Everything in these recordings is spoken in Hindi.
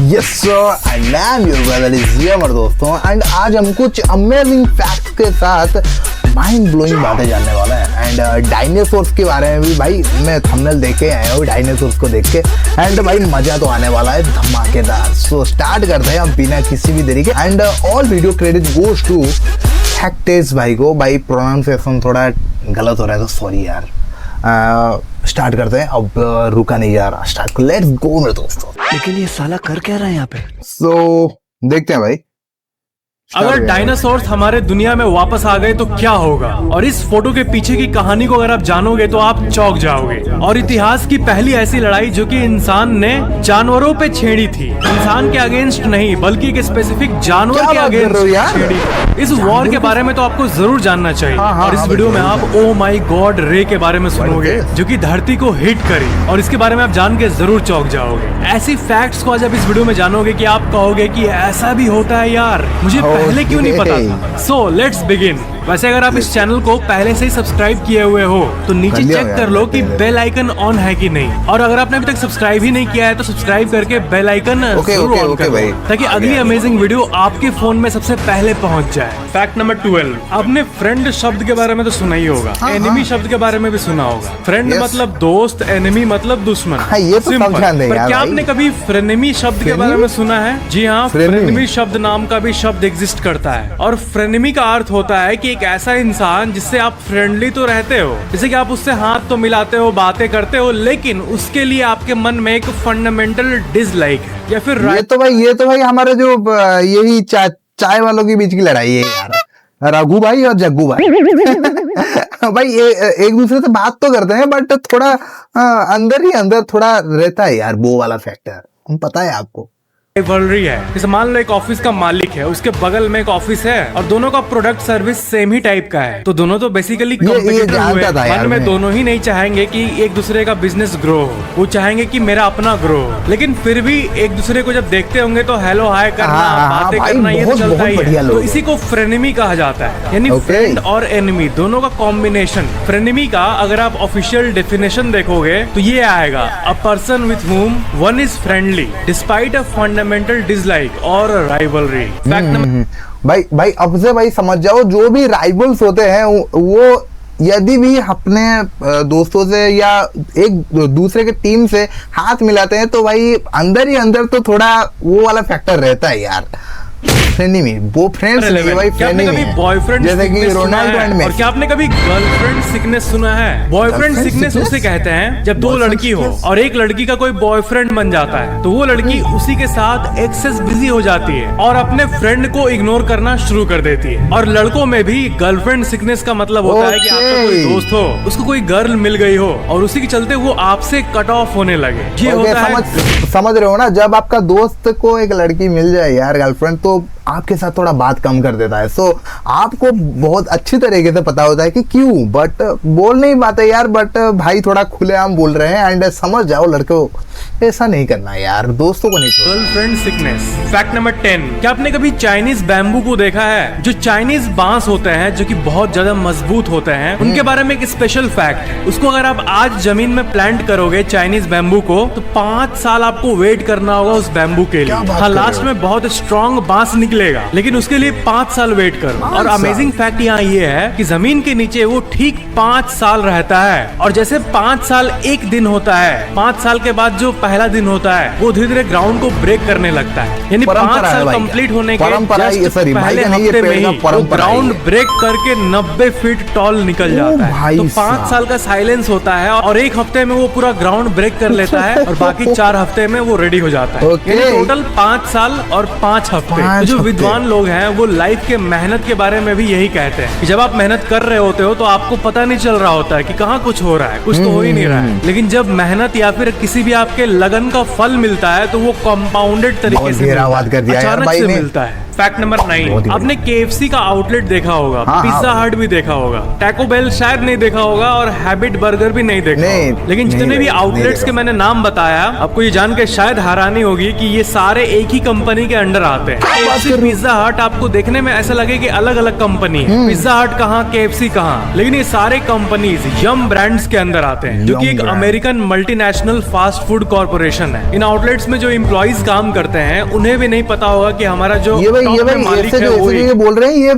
Yes sir, and ma'am your brother is here दोस्तों। एंड आज हम कुछ अमेजिंग फैक्ट्स के साथ माइंड ब्लोइंग बातें जानने वाले हैं। एंड डायनासोर्स के बारे में भी भाई मैं थंबनेल देख के आया हूँ डायनासोर्स को देख के। एंड भाई मजा तो आने वाला है धमाकेदार। सो स्टार्ट करते हैं हम बिना किसी भी देरी के। And all video credit goes to हैक्टेस भाई को। भाई प्रोनाउंसिएशन थोड़ा गलत हो रहा है तो सॉरी यार। स्टार्ट करते हैं, अब रुका नहीं जा रहा, स्टार्ट लेट्स गो मेरे दोस्तों। लेकिन ये साला कर क्या रहा है यहाँ पे? सो देखते हैं भाई। अगर डायनासोर्स हमारे दुनिया में वापस आ गए तो क्या होगा, और इस फोटो के पीछे की कहानी को अगर आप जानोगे तो आप चौंक जाओगे। और इतिहास की पहली ऐसी लड़ाई जो कि इंसान ने जानवरों पे छेड़ी थी, इंसान के अगेंस्ट नहीं बल्कि एक स्पेसिफिक जानवर के अगेंस्ट छेड़ी। इस वॉर के बारे में तो आपको जरूर जानना चाहिए। और इस वीडियो में आप ओ माई गॉड रे के बारे में सुनोगे जो कि धरती को हिट करी, और इसके बारे में आप जान के जरूर चौंक जाओगे। ऐसी फैक्ट्स को आज आप इस वीडियो में जानोगे कि आप कहोगे कि ऐसा भी होता है यार, मुझे पहले क्यों नहीं पता था। So let's begin. वैसे अगर आप इस चैनल को पहले से ही सब्सक्राइब किए हुए हो तो नीचे चेक कर लो कि बेल आइकन ऑन है कि नहीं, और अगर आपने अभी तक सब्सक्राइब ही नहीं किया है तो सब्सक्राइब करके बेल आइकन जरूर ऑन करो ताकि अगली अमेजिंग वीडियो आपके फोन में सबसे पहले पहुंच जाए। फैक्ट नंबर 12, आपने फ्रेंड शब्द के बारे में तो सुना ही होगा, एनिमी शब्द के बारे में भी सुना होगा। फ्रेंड मतलब दोस्त, एनिमी मतलब दुश्मन। पर क्या आपने कभी फ्रेनेमी शब्द के बारे में सुना है? जी हाँ, फ्रेनेमी शब्द नाम का भी शब्द एग्जिस्ट करता है, और फ्रेनेमी का अर्थ होता है कि एक ऐसा इंसान जिससे आप फ्रेंडली तो रहते हो, जैसे कि आप उससे हाथ तो मिलाते हो, बातें करते हो, लेकिन उसके लिए आपके मन में एक फंडामेंटल डिसलाइक है या फिर ये तो भाई हमारे जो यही चाय वालों के बीच की लड़ाई है यार, रघु भाई और जग्गू भाई। भाई एक दूसरे से बात तो करते हैं बट थोड़ा अंदर ही अंदर थोड़ा रहता है यार वो वाला फैक्टर, हम पता है आपको। राइवलरी है। जैसे मान लो एक ऑफिस का मालिक है, उसके बगल में एक ऑफिस है और दोनों का प्रोडक्ट सर्विस सेम ही टाइप का है, तो दोनों तो बेसिकली कंपटीटर हुए। मन में दोनों ही नहीं चाहेंगे कि एक दूसरे का बिजनेस ग्रो हो, वो चाहेंगे कि मेरा अपना ग्रो हो, लेकिन फिर भी एक दूसरे को जब देखते होंगे तो हेलो हाय करना, बातें करना, ये तो चलता ही है। तो इसी को फ्रेनेमी कहा जाता है, यानी फ्रेंड और एनिमी दोनों का कॉम्बिनेशन। फ्रेनेमी का अगर आप ऑफिशियल डेफिनेशन देखोगे तो ये आएगा, a person with whom one is friendly despite a fundamental dislike or a rivalry। भाई अब से भाई समझ जाओ, जो भी राइवल्स होते हैं वो यदि भी अपने दोस्तों से या एक दूसरे के टीम से हाथ मिलाते हैं तो भाई अंदर ही अंदर तो थोड़ा वो वाला फैक्टर रहता है यार। फ्रेंडमी वो फ्रेंड्स नहीं भाई, फ्रेंडमी बॉयफ्रेंड जैसे कि रोनाल्डो एंड मेसी। और क्या आपने कभी गर्लफ्रेंड सिकनेस सुना है? बॉयफ्रेंड सिकनेस उसे कहते हैं जब दो लड़की हो और एक लड़की का कोई बॉयफ्रेंड बन जाता है तो वो लड़की उसी के साथ एक्सेस बिजी हो जाती है और अपने फ्रेंड को इग्नोर करना शुरू कर देती है। और लड़कों में भी गर्लफ्रेंड सिकनेस का मतलब होता है कि आपका कोई दोस्त हो, उसको कोई गर्ल मिल गई हो और उसी के चलते वो आपसे कट ऑफ होने लगे। ये होता है, समझ रहे हो ना, जब आपका दोस्त को एक लड़की मिल जाए यार गर्लफ्रेंड, तो आपके साथ थोड़ा बात कम कर देता है। सो आपको बहुत अच्छी तरीके से पता होता है कि क्यों, बट बोल नहीं पाते यार, बट भाई थोड़ा खुलेआम बोल रहे हैं। एंड समझ जाओ लड़कों, ऐसा नहीं करना यार, दोस्तों को नहीं छोड़ना। Girlfriend sickness. फैक्ट नंबर 10, क्या आपने कभी चाइनीज बैम्बू को देखा है? जो चाइनीज बांस होते हैं जो कि बहुत ज्यादा मजबूत होते हैं, उनके बारे में एक स्पेशल फैक्ट है। उसको अगर आप आज जमीन में प्लांट करोगे चाइनीज बैम्बू को तो 5 साल आपको वेट करना होगा उस बैम्बू के लिए। हाँ, लास्ट में बहुत स्ट्रॉन्ग बांस निकलेगा, लेकिन उसके लिए 5 साल वेट करो। और अमेजिंग फैक्ट यहाँ ये है कि जमीन के नीचे वो ठीक 5 साल रहता है, और जैसे 5 साल एक दिन होता है, 5 साल के बाद जो पहला दिन होता है वो धीरे धीरे ग्राउंड को ब्रेक करने लगता है। यानी 5 साल कंप्लीट होने के पहले हफ्ते में ही ग्राउंड ब्रेक करके 90 फीट टॉल निकल जाता है। तो 5 साल का साइलेंस होता है और एक हफ्ते में वो पूरा ग्राउंड ब्रेक कर लेता है और बाकी 4 हफ्ते में वो रेडी हो जाता है। टोटल 5 साल और 5 हफ्ते। तो जो विद्वान लोग हैं वो लाइफ के मेहनत के बारे में भी यही कहते हैं कि जब आप मेहनत कर रहे होते हो तो आपको पता नहीं चल रहा होता है कि कहाँ कुछ हो रहा है, कुछ तो हो ही नहीं रहा है, लेकिन जब मेहनत या फिर किसी भी आपके लगन का फल मिलता है तो वो कंपाउंडेड तरीके से अचानक से मिलता है। फैक्ट नंबर 9, आपने KFC का आउटलेट देखा होगा, हाँ, पिज्जा हट भी देखा होगा, टैको बेल शायद नहीं देखा होगा और हैबिट बर्गर भी नहीं देखा नहीं, होगा। लेकिन नहीं जितने भी देखा, आउटलेट्स नहीं के देखा। मैंने नाम बताया, आपको ये जान के शायद हैरानी होगी कि ये सारे एक ही कंपनी के अंडर आते हैं। KFC पिज्जा हट आपको देखने में ऐसा लगे कि अलग अलग कंपनी है, पिज्जा हट कहाँ, KFC कहाँ, लेकिन ये सारे कंपनीज यम ब्रांड्स के अंदर आते हैं, जो कि Yum एक Brands। American multinational fast food corporation है। इन आउटलेट्स में जो एम्प्लॉइज काम करते हैं उन्हें भी नहीं पता होगा कि हमारा जो ये भाई top में मालिक ऐसे है वो ये बोल रहे हैं, ये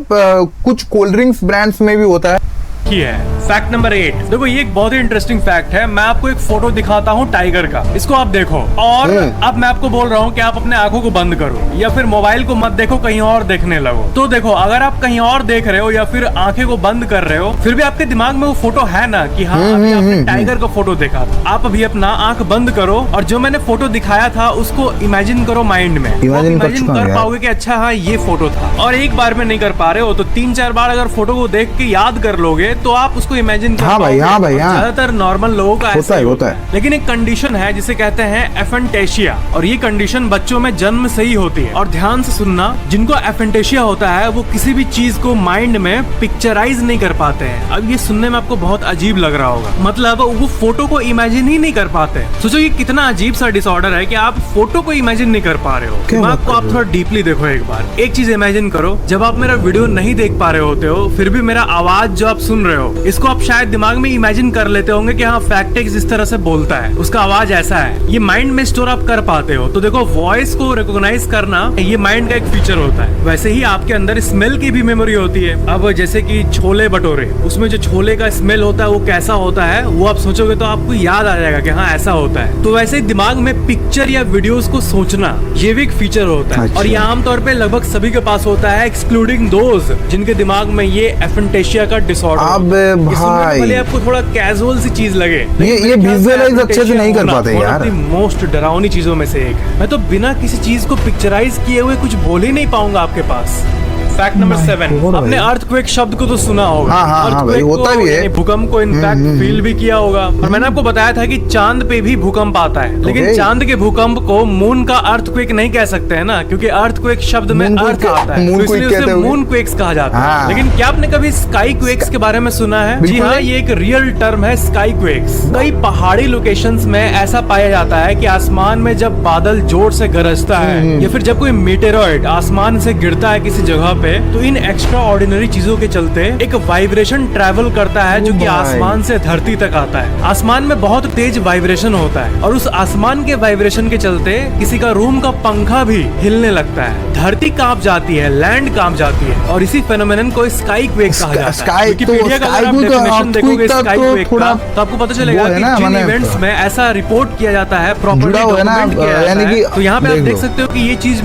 कुछ कोल्ड ड्रिंक्स ब्रांड्स में भी होता है। ही है। फैक्ट नंबर 8, देखो ये एक बहुत ही इंटरेस्टिंग फैक्ट है। मैं आपको एक फोटो दिखाता हूँ टाइगर का, इसको आप देखो और अब मैं आपको बोल रहा हूँ कि आप अपने आंखों को बंद करो या फिर मोबाइल को मत देखो, कहीं और देखने लगो। तो देखो, अगर आप कहीं और देख रहे हो या फिर आंखें को बंद कर रहे हो, फिर भी आपके दिमाग में वो फोटो है ना कि हाँ अभी आपने टाइगर का फोटो देखा था। आप अभी अपना आंख बंद करो और जो मैंने फोटो दिखाया था उसको इमेजिन करो माइंड में। इमेजिन कर पाओगे कि अच्छा हाँ ये फोटो था। और एक बार में नहीं कर पा रहे हो तो 3-4 बार अगर फोटो को देख के याद कर लोगे तो आप उसको इमेजिन कर हाँ भाई, पाओगे। हाँ भाई, हाँ। ज्यादातर नॉर्मल लोगों का ऐसा ही होता है। लेकिन एक कंडीशन है जिसे कहते हैं एफेंटेशिया, और ये कंडीशन बच्चों में जन्म से ही होती है। और ध्यान से सुनना, जिनको एफेंटेशिया होता है वो किसी भी चीज को माइंड में पिक्चराइज नहीं कर पाते हैं। अब ये सुनने में आपको बहुत अजीब लग रहा होगा, मतलब वो फोटो को इमेजिन ही नहीं कर पाते। सोचो ये कितना अजीब सा डिसऑर्डर है कि आप फोटो को इमेजिन नहीं कर पा रहे हो। दिमाग को आप थोड़ा डीपली देखो एक बार। एक चीज इमेजिन करो, जब आप मेरा वीडियो नहीं देख पा रहे होते हो फिर भी मेरा आवाज जो आप सुन रहे हो, इसको आप शायद दिमाग में इमेजिन कर लेते होंगे कि हाँ फैक्टेक्स इस तरह से बोलता है, उसका आवाज ऐसा है। ये माइंड में स्टोर आप कर पाते हो। तो देखो, वॉइस को रिकॉग्नाइज करना ये माइंड का एक फीचर होता है। वैसे ही आपके अंदर स्मेल की भी मेमोरी होती है। अब जैसे कि छोले भटूरे, उसमें जो छोले का स्मेल होता है वो कैसा होता है, वो आप सोचोगे तो आपको याद आ जाएगा कि हाँ ऐसा होता है। तो वैसे ही दिमाग में पिक्चर या वीडियोस को सोचना ये भी एक फीचर होता है। अच्छा। और ये आमतौर पे लगभग सभी के पास होता है, एक्सक्लूडिंग दोज जिनके दिमाग में ये एफेंटेशिया का डिसऑर्डर। अब भाई आपको थोड़ा कैजुअल सी चीज लगे, ये विजुअलाइज अच्छे से नहीं कर पाते यार। मोस्ट डरावनी चीजों में से एक है। मैं तो बिना किसी चीज को पिक्चराइज किए हुए कुछ बोल ही नहीं पाऊंगा आपके पास। फैक्ट नंबर 7, आपने अर्थक्वेक शब्द को तो सुना होगा। हाँ, हाँ, हाँ भाई, होता भी है। भूकंप को इनफैक्ट फील भी किया होगा। और मैंने आपको बताया था कि चांद पे भी भूकंप आता है, लेकिन चांद के भूकंप को मून का अर्थक्वेक नहीं कह सकते हैं ना, क्योंकि अर्थक्वेक शब्द में अर्थ आता है, तो इसलिए उसे मून क्वेक्स कहा जाता है। लेकिन क्या आपने कभी स्काई क्वेक्स के बारे में सुना है? जी हाँ, ये एक रियल टर्म है, स्काई क्वेक्स। कई पहाड़ी लोकेशंस में ऐसा पाया जाता है कि आसमान में जब बादल जोर से गरजता है या फिर जब कोई मीटेरॉइड आसमान से गिरता है किसी जगह पे, तो इन एक्स्ट्रा ऑर्डिनरी चीजों के चलते एक वाइब्रेशन ट्रैवल करता है जो कि आसमान से धरती तक आता है। आसमान में बहुत तेज वाइब्रेशन होता है और उस आसमान के वाइब्रेशन के चलते किसी का रूम का पंखा भी हिलने लगता है, धरती कांप जाती है, लैंड कांप जाती है, और इसी फेनोमेनन को स्काई क्वेक कहा जाता है। विकिपीडिया का अगर आप डेफिनेशन देखोगे स्काई क्वेक का, तो आपको पता चलेगा कि जिन इवेंट्स में ऐसा रिपोर्ट किया जाता है, प्रॉपर्ली डॉक्यूमेंट किया जाता है, तो यहाँ पे आप देख सकते हो कि ये चीज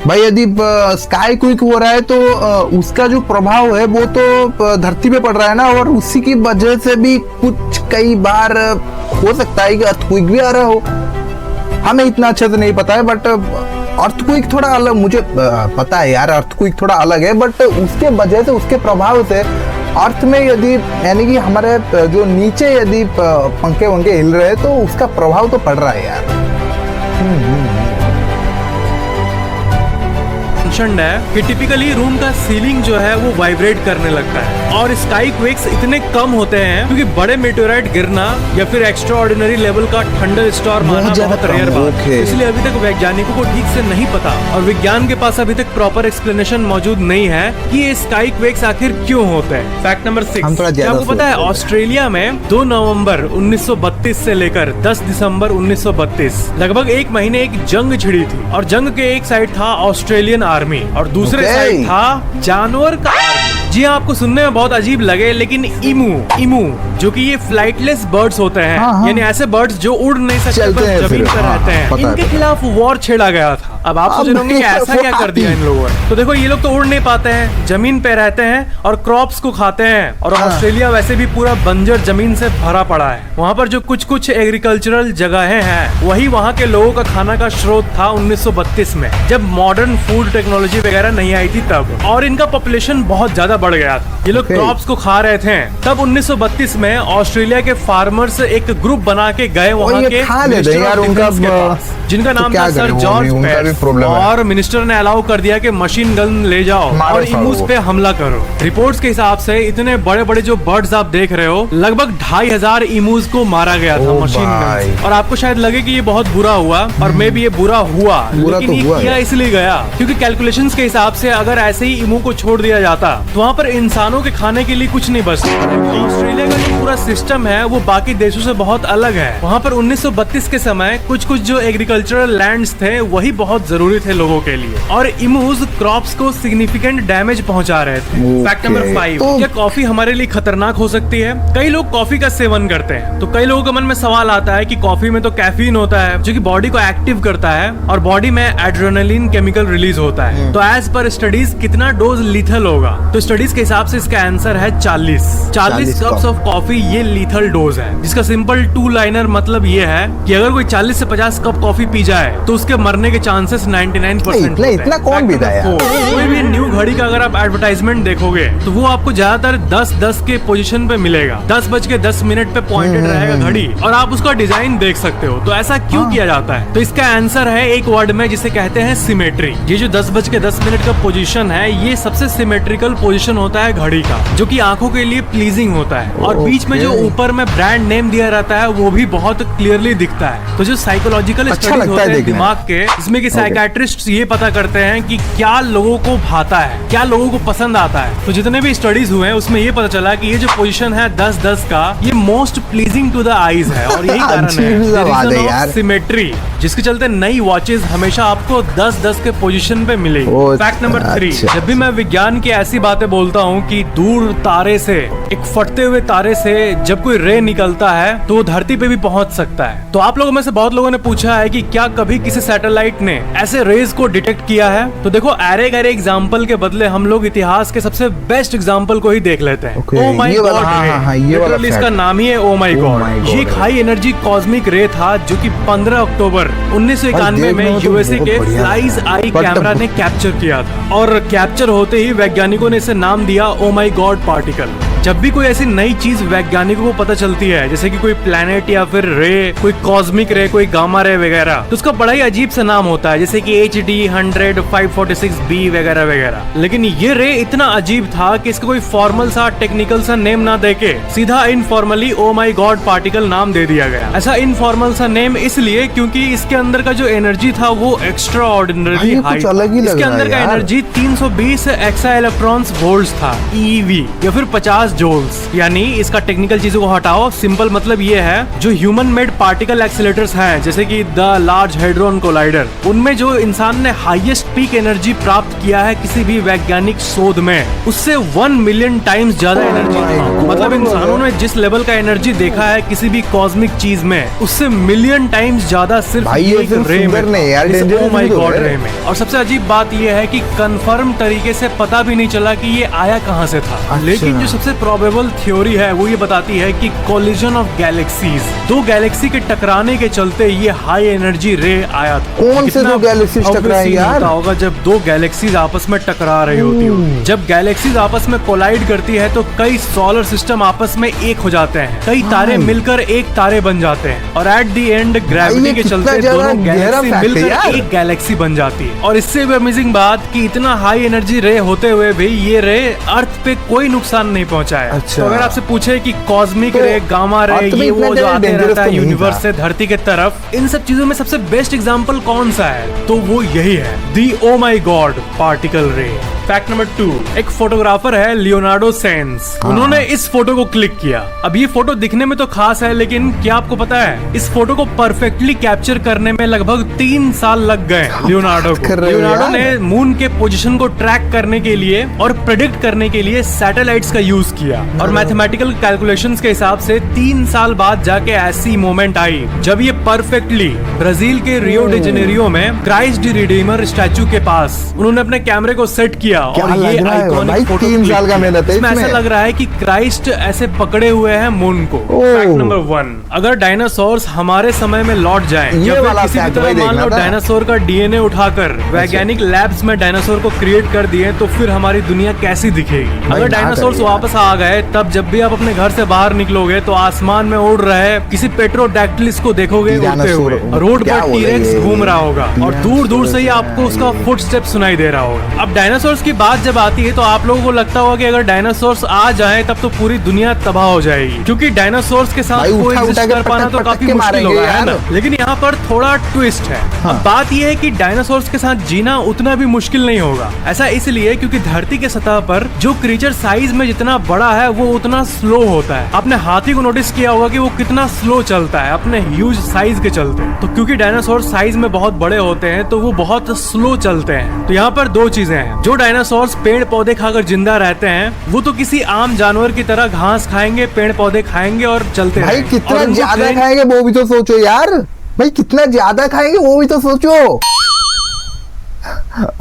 भाई यदि स्काई क्विक हो रहा है तो उसका जो प्रभाव है वो तो धरती पे पड़ रहा है ना, और उसी की वजह से भी कुछ कई बार हो सकता है कि अर्थक्वेक भी आ रहा हो। हमें इतना अच्छे से नहीं पता है, बट अर्थक्वेक थोड़ा अलग मुझे पता है यार। अर्थक्वेक थोड़ा अलग है, बट उसके वजह से, उसके प्रभाव से अर्थ में यदि यानी कि हमारे जो नीचे यदि पंखे वंखे हिल रहे हैं तो उसका प्रभाव तो पड़ रहा है यार। है कि टिपिकली रूम का सीलिंग जो है वो वाइब्रेट करने लगता है, और स्काई क्वेक्स इतने कम होते हैं क्योंकि बड़े मेटेओराइट गिरना या फिर एक्स्ट्रा ऑर्डिनरी लेवल का थंडर स्टॉर्म आना बहुत रेयर बात है। इसलिए अभी तक वैज्ञानिकों को ठीक से नहीं पता, और विज्ञान के पास अभी तक प्रॉपर एक्सप्लेनेशन मौजूद नहीं है कि ये स्काई क्वेक्स आखिर क्यों होते हैं। फैक्ट नंबर 6, क्या आपको पता है ऑस्ट्रेलिया में 2 नवंबर 1932 से लेकर 10 दिसंबर 1932 लगभग 1 महीने एक जंग छिड़ी थी, और जंग के एक साइड था ऑस्ट्रेलियन आर्मी और दूसरे साइड था जानवर का आर्मी। जी हाँ, आपको सुनने में बहुत अजीब लगे, लेकिन इमू जो कि ये फ्लाइटलेस बर्ड्स होते हैं, यानी ऐसे बर्ड्स जो उड़ नहीं सकते बस जमीन पर रहते हैं, इनके खिलाफ वॉर छेड़ा गया था। अब आप सोच रहे होंगे कि ऐसा क्या कर दिया इन लोगों ने। तो देखो, ये लोग तो उड़ नहीं पाते हैं, जमीन पे रहते हैं और क्रॉप्स को खाते हैं, और ऑस्ट्रेलिया वैसे भी पूरा बंजर जमीन से भरा पड़ा है। वहाँ पर जो कुछ एग्रीकल्चरल जगहें हैं वही वहाँ के लोगों का खाना का स्रोत था 1932 में, जब मॉडर्न फूड टेक्नोलॉजी वगैरह नहीं आई थी तब, और इनका पॉपुलेशन बहुत ज्यादा बढ़ गया था। ये लोग Okay. क्रॉप्स को खा रहे थे। तब 1932 में ऑस्ट्रेलिया के फार्मर्स एक ग्रुप बना के गए वहाँ ये के खा लेते मिनिस्टर यार, ऑफ उनका डिफेंस के पास, जिनका तो नाम क्या था सर करें, वो जॉर्ज भी, उनका भी पेट्स। problem है। और मिनिस्टर ने अलाउ कर दिया कि मशीन गन ले जाओ मारो और सालो। इमूज पे हमला करो। रिपोर्ट्स के हिसाब से इतने बड़े बड़े जो बर्ड्स आप देख रहे हो, लगभग 2500 इमूज को मारा गया था ओ मशीन भाई। गन। और आपको शायद लगे कि ये बहुत बुरा हुआ, और मे भी ये बुरा हुआ, बुरा लेकिन तो ये हुआ किया है। इसलिए गया क्योंकि कैलकुलेशंस के हिसाब से अगर ऐसे ही इमू को छोड़ दिया जाता तो वहाँ पर इंसानों के खाने के लिए कुछ नहीं बचता। ऑस्ट्रेलिया का जो पूरा सिस्टम है वो बाकी देशों से बहुत अलग है। वहाँ पर 1932 के समय कुछ कुछ जो एग्रीकल्चरल लैंड्स थे वही बहुत जरूरी थे लोगों के लिए, और इमूज क्रॉप्स को सिग्निफिकेंट डैमेज पहुंचा रहे थे। फैक्ट नंबर 5, तो- क्या कॉफी हमारे लिए खतरनाक हो सकती है? कई लोग कॉफी का सेवन करते हैं, तो कई लोगों के मन में सवाल आता है कि कॉफी में तो कैफीन होता है जो कि बॉडी को एक्टिव करता है और बॉडी में एड्रेनलिन केमिकल रिलीज होता है, तो एज पर स्टडीज कितना डोज लीथल होगा? तो स्टडीज के हिसाब से इसका आंसर है 40 कप्स ऑफ कॉफी। ये लीथल डोज है, जिसका सिंपल 2 लाइनर मतलब ये है कि अगर कोई 40 से 50 कप कॉफी पी जाए तो उसके मरने के चांसेस 99% इतना कौन पीता है यार? कोई भी न्यू घड़ी का अगर आप एडवर्टाइजमेंट देखोगे तो वो आपको ज्यादातर 10-10 के पोजीशन पे मिलेगा। 10:10 पे पॉइंटेड रहेगा घड़ी, और आप उसका डिजाइन देख सकते हो। तो ऐसा क्यों किया जाता है? तो इसका आंसर है एक वर्ड में जिसे कहते हैं सिमेट्री। ये जो 10:10 का पोजीशन है, ये सबसे सिमेट्रिकल पोजीशन होता है घड़ी का, जो कि आंखों के लिए प्लीजिंग होता है। और बीच में जो ऊपर में ब्रांड नेम दिया रहता है वो भी बहुत क्लियरली दिखता है। तो जो साइकोलॉजिकल अच्छा स्टडीज लगता होते है हैं देखने में। दिमाग के, इसमें कि साइकियाट्रिस्ट ये पता करते हैं कि क्या लोगों को भाता है, क्या लोगों को पसंद आता है। तो जितने भी स्टडीज हुए हैं उसमें ये पता चला कि ये जो पोजीशन है 10:10 का, ये most pleasing to the eyes है, और यही कारण अजीब सा बात है यार। है सिमेट्री, जिसके चलते नई वॉचेस हमेशा आपको 10:10 के पोजीशन पे मिलेगी। ओ, फैक्ट नंबर 3, अच्छा। जब भी मैं विज्ञान की ऐसी बातें बोलता हूँ कि दूर तारे से, एक फटते हुए तारे से जब कोई रे निकलता है तो वो धरती पे भी पहुंच सकता है। तो आप लोगों में से बहुत लोगों ने पूछा है कि क्या कभी किसी सैटेलाइट ने ऐसे रेज को डिटेक्ट किया है? तो देखो, एरे गरे एग्जाम्पल के बदले हम लोग इतिहास के सबसे बेस्ट एग्जाम्पल को ही देख लेते हैं। Okay, ओ माई ये वाला- गॉड हाँ, रे, हाँ, हाँ, ये वाला Literally इसका fact। नाम ही है ओ माई Oh गॉड। my God ये एक हाई एनर्जी कॉस्मिक रे था जो कि 15 अक्टूबर 1991 देखने में में तो यूएसए बहुत के बढ़िया फ्लाइज है। आई But- कैमरा ने कैप्चर किया था, और कैप्चर होते ही वैज्ञानिकों ने इसे नाम दिया ओ माई गॉड पार्टिकल। जब भी कोई ऐसी नई चीज वैज्ञानिकों को पता चलती है, जैसे कि कोई प्लैनेट या फिर रे, कोई कॉस्मिक रे, कोई गामा रे वगैरह, तो उसका बड़ा ही अजीब सा नाम होता है, जैसे कि HD 100 546b वगैरह वगैरह। लेकिन ये रे इतना अजीब था कि इसका कोई फॉर्मल सा टेक्निकल सा नेम ना देके सीधा इनफॉर्मली ओ माई गॉड पार्टिकल नाम दे दिया गया। ऐसा इनफॉर्मल सा नेम इसलिए क्योंकि इसके अंदर का जो एनर्जी था वो एक्स्ट्रा ऑर्डिनरी भाई, ये हाई कुछ अलग ही लग इसके रहा है अंदर का यार। एनर्जी 320 एक्सा इलेक्ट्रॉन्स वोल्ट्स था, EeV, या फिर 50 जूल्स। यानी इसका टेक्निकल चीजों को हटाओ, सिंपल मतलब ये है जो ह्यूमन मेड पार्टिकल एक्सीलरेटर्स हैं, जैसे कि द लार्ज हेड्रोन कोलाइडर, उनमें जो इंसान ने हाईएस्ट पीक एनर्जी प्राप्त किया है किसी भी वैज्ञानिक शोध में, उससे 1 मिलियन टाइम्स ज्यादा एनर्जी था। मतलब इंसानों ने जिस लेवल का एनर्जी देखा है किसी भी कॉस्मिक चीज में, उससे मिलियन टाइम्स ज्यादा सिर्फ भाई, ये एक सिर्फ रे सुंदर में, नहीं यार, इस dangerous Oh my भी तो God है। रे में। और सबसे अजीब बात यह है कि कंफर्म तरीके से पता भी नहीं चला कि ये आया कहां से था। अच्छा। लेकिन जो सबसे प्रोबेबल थ्योरी है वो ये बताती है कि कोलिजन ऑफ गैलेक्सीज, दो गैलेक्सी के टकराने के चलते ये हाई एनर्जी रे आया था। कौन से कितना दो गैलेक्सीज obvious टकराए scene यार? होता होगा जब दो गैलेक्सीज आपस में टकरा रही होती हो। जब गैलेक्सीज आपस में कोलाइड करती है तो कई सोलर सिस्टम आपस में एक हो जाते हैं, कई तारे मिलकर एक तारे बन जाते हैं, और एट दी एंड ग्रेविटी ये के कितना चलते ज्यादा दोनों गहरा गैलेक्सी fact है मिलकर यार। एक गैलेक्सी बन जाती है। और इससे भी अमेजिंग बात कि इतना हाई एनर्जी रे होते हुए भी ये रे अर्थ पे कोई नुकसान नहीं पहुंचाया। अच्छा। तो अगर आपसे पूछे कि कॉस्मिक तो रे, गामा रे, अर्थ में ये इतना वो जो ज्यादा आते dangerous रहता है तो नहीं यूनिवर्स था। से धरती के तरफ, इन सब चीजों में सबसे बेस्ट एग्जांपल कौन सा है? तो वो यही है, दी ओ माई गॉड पार्टिकल रे। फैक्ट नंबर 2, एक फोटोग्राफर है लियोनार्डो सेंस, उन्होंने इस फोटो को क्लिक किया। अब ये फोटो दिखने में तो खास है, लेकिन क्या आपको पता है इस फोटो को परफेक्टली कैप्चर करने में लगभग 3 साल लग गए लियोनार्डो को। कर रहे हो लियोनार्डो यार? ने मून के पोजीशन को ट्रैक करने के लिए और प्रेडिक्ट करने के लिए सैटेलाइट्स का यूज किया, और मैथमेटिकल कैलकुलेशंस के हिसाब से 3 साल बाद जाके ऐसी मोमेंट आई जब ये परफेक्टली ब्राजील के रियो डे जेनेरियो में क्राइस्ट डी रिडीमर स्टैचू के पास उन्होंने अपने कैमरे को सेट किया किया क्या और ये लग रहा है भाई, आइकॉनिक फोटो 3 साल का मेहनत है इसमें ऐसा इसमें। लग रहा है कि क्राइस्ट ऐसे पकड़े हुए हैं मून को। फैक्ट नंबर 1, अगर डायनासोर्स हमारे समय में लौट जाएं ये या फिर वाला किसी भी fact तरह भाई मान देखना लो था। डायनासोर का डीएनए उठाकर वैज्ञानिक लैब्स में डायनासोर को क्रिएट कर दिए तो फिर हमारी दुनिया कैसी दिखेगी। अगर ना डायनासोर्स करिए। वापस आ गए तब जब भी आप अपने घर से बाहर निकलोगे तो आसमान में उड़ रहे किसी पेट्रोडैक्टिलिस को देखोगे उड़ते डायनासोर, हुए, रोड क्या पर बोले टीरेक्स ये? घूम रहा होगा और दूर दूर से ही आपको उसका फुटस्टेप सुनाई दे रहा होगा। अब डायनासोर्स की बात जब आती है तो आप लोगों को लगता होगा कि अगर डायनासोर्स आ जाएं तब तो पूरी दुनिया तबाह हो जाएगी, क्योंकि डायनासोर्स के साथ भाई उठा कोएग्जिस्ट उठा के कर पाना पटक तो पटक काफी के मुश्किल मारेंगे होगा, है यार। ना। लेकिन यहाँ पर थोड़ा ट्विस्ट है। अब बात यह है कि डायनासोर्स के साथ जीना उतना भी मुश्किल नहीं होगा। ऐसा इसलिए क्योंकि धरती के सतह पर जो क्रीचर साइज में जितना बड़ा है वो उतना स्लो होता है। आपने हाथी को नोटिस किया होगा कि वो कितना स्लो चलता है अपने ह्यूज साइज के चलते। तो क्योंकि डायनासोर साइज में बहुत बड़े होते हैं तो वो बहुत स्लो चलते हैं। तो यहाँ पर दो चीजें हैं, जो डायनासोर्स पेड़ पौधे खाकर जिंदा रहते हैं वो तो किसी आम जानवर की तरह घास खाएंगे, पेड़ पौधे खाएंगे और चलते भाई रहेंगे। कितना और उनको ज्यादा train- खाएंगे वो भी तो सोचो यार, भाई कितना ज्यादा खाएंगे वो भी तो सोचो।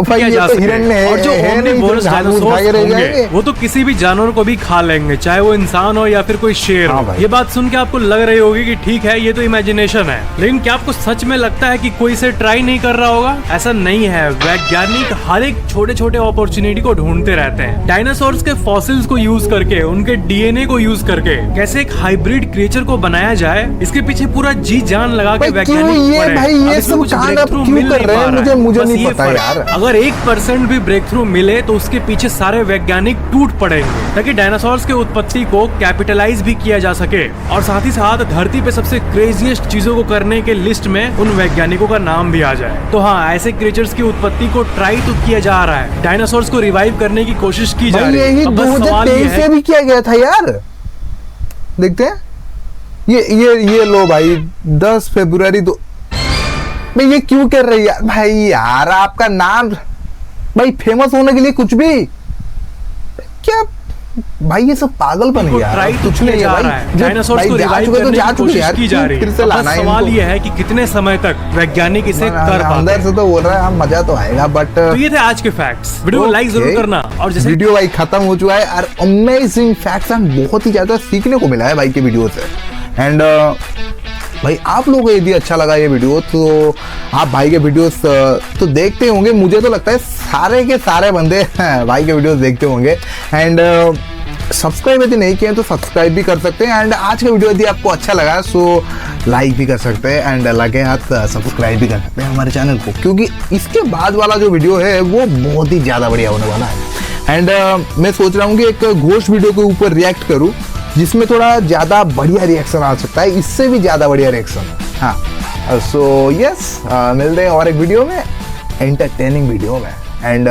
भाई किया ये जा तो सके। हिरण्य है, और जो है नहीं, omnivorous फिर घास फूस खा के डायनासोर्स रह होंगे जाएंगे। वो तो किसी भी जानवर को भी खा लेंगे, चाहे वो इंसान हो या फिर कोई शेर हाँ हो। भाई। ये बात सुन के आपको लग रही होगी कि ठीक है ये तो इमेजिनेशन है, लेकिन क्या आपको सच में लगता है कि कोई इसे ट्राई नहीं कर रहा होगा? ऐसा नहीं है। वैज्ञानिक हर एक छोटे छोटे अपॉर्चुनिटी को ढूंढते रहते हैं। डायनासोर्स के फॉसिल्स को यूज करके, उनके डीएनए को यूज करके कैसे एक हाइब्रिड क्रिएचर को बनाया जाए, इसके पीछे पूरा जी जान लगा के भाई क्यों वैज्ञानिक ये पड़े हैं। भाई अब ये इसमें सब कुछ कांड अब breakthrough क्यों मिल कर नहीं रहे पा हैं? रहा है। मुझे बस नहीं ये पता फर्क। यार। अगर 1% भी ब्रेक थ्रू मिले तो उसके पीछे सारे वैज्ञानिक टूट पड़ेंगे, ताकि डायनासोर्स के उत्पत्ति को कैपिटलाइज भी किया जा सके और साथ ही साथ धरती पे सबसे क्रेजीएस्ट चीजों को करने के लिस्ट में उन वैज्ञानिकों का नाम भी आ जाए। तो हाँ, ऐसे क्रिएचर्स की उत्पत्ति को ट्राई तो किया जा रहा है, डायनासोर्स को रिवाइव करने की कोशिश की जा भाई रही यही है। अब बस सवाल ये 2023 है से भी किया गया था यार, देखते हैं। ये लो भाई 10 फरवरी दो। भाई ये क्यों कर रही है भाई यार, आपका नाम भाई फेमस होने के लिए कुछ भी क्या भाई, ये सब पागलपन है यार, ट्राई तो कुछ किया नहीं जा है रहा भाई। है। जो डायनासोर्स भाई को जा रिवाइव चुके तो करने जा की चुके कोशिश यार, की जा रही फिर है। से अब लाना बस है सवाल इनको। ये है कि कितने समय तक वैज्ञानिक इसे कर पाते अंदर हैं। से तो बोल रहा है हम मजा तो आएगा बट तो ये थे आज के फैक्ट्स। वीडियो को लाइक जरूर करना। और जैसे वीडियो भाई खत्म हो चुका है और अमेजिंग फैक्ट्स बहुत ही ज्यादा सीखने को मिला है भाई के वीडियो से। एंड भाई आप लोगों को यदि अच्छा लगा ये वीडियो तो आप भाई के वीडियोस तो देखते होंगे, मुझे तो लगता है सारे के सारे बंदे भाई के वीडियोस देखते होंगे। एंड सब्सक्राइब यदि नहीं किए तो सब्सक्राइब भी कर सकते हैं। एंड आज का वीडियो यदि आपको अच्छा लगा सो लाइक भी कर सकते हैं एंड लगे हाथ सब्सक्राइब भी कर सकते हैं हमारे चैनल को, क्योंकि इसके बाद वाला जो वीडियो है वो बहुत ही ज़्यादा बढ़िया होने वाला है। एंड मैं सोच रहा हूँ कि एक घोस्ट वीडियो के ऊपर रिएक्ट करूँ जिसमें थोड़ा ज़्यादा बढ़िया रिएक्शन आ सकता है, इससे भी ज़्यादा बढ़िया रिएक्शन। हाँ सो यस, मिलते हैं और एक वीडियो में, एंटरटेनिंग वीडियो में। एंड